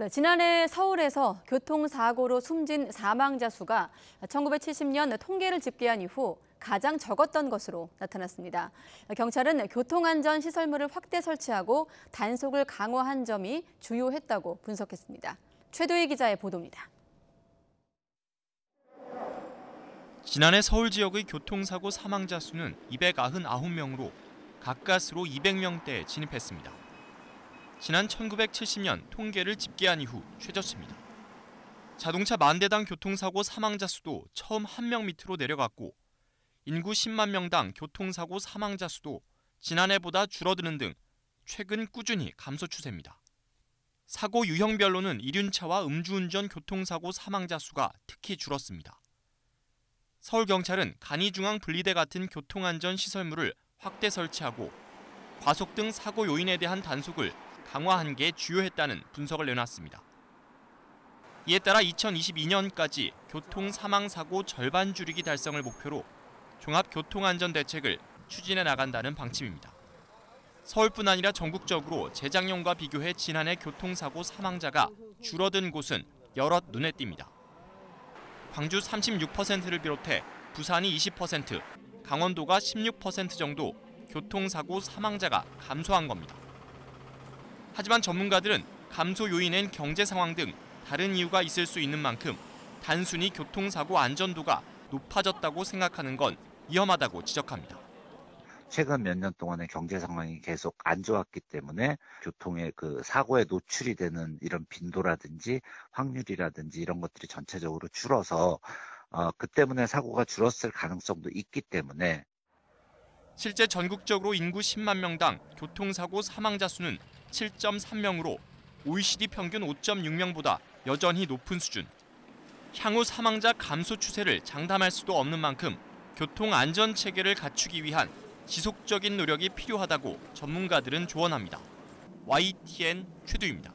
네, 지난해 서울에서 교통사고로 숨진 사망자 수가 1970년 통계를 집계한 이후 가장 적었던 것으로 나타났습니다. 경찰은 교통안전시설물을 확대 설치하고 단속을 강화한 점이 주요했다고 분석했습니다. 최도희 기자의 보도입니다. 지난해 서울 지역의 교통사고 사망자 수는 299명으로 가까스로 200명대에 진입했습니다. 지난 1970년 통계를 집계한 이후 최저치입니다. 자동차 만 대당 교통사고 사망자 수도 처음 1명 밑으로 내려갔고 인구 10만 명당 교통사고 사망자 수도 지난해보다 줄어드는 등 최근 꾸준히 감소 추세입니다. 사고 유형별로는 이륜차와 음주운전 교통사고 사망자 수가 특히 줄었습니다. 서울경찰은 간이중앙분리대 같은 교통안전시설물을 확대 설치하고 과속 등 사고 요인에 대한 단속을 강화한 게 주요했다는 분석을 내놨습니다. 이에 따라 2022년까지 교통사망사고 절반 줄이기 달성을 목표로 종합교통안전대책을 추진해 나간다는 방침입니다. 서울뿐 아니라 전국적으로 재작년과 비교해 지난해 교통사고 사망자가 줄어든 곳은 여럿 눈에 띕니다. 광주 36%를 비롯해 부산이 20%, 강원도가 16% 정도 교통사고 사망자가 감소한 겁니다. 하지만 전문가들은 감소 요인엔 경제 상황 등 다른 이유가 있을 수 있는 만큼 단순히 교통사고 안전도가 높아졌다고 생각하는 건 위험하다고 지적합니다. 최근 몇 년 동안의 경제 상황이 계속 안 좋았기 때문에 교통의 사고에 노출이 되는 이런 빈도라든지 확률이라든지 이런 것들이 전체적으로 줄어서 그 때문에 사고가 줄었을 가능성도 있기 때문에 실제 전국적으로 인구 10만 명당 교통사고 사망자 수는 7.3명으로 OECD 평균 5.6명보다 여전히 높은 수준. 향후 사망자 감소 추세를 장담할 수도 없는 만큼 교통안전체계를 갖추기 위한 지속적인 노력이 필요하다고 전문가들은 조언합니다. YTN 최두입니다.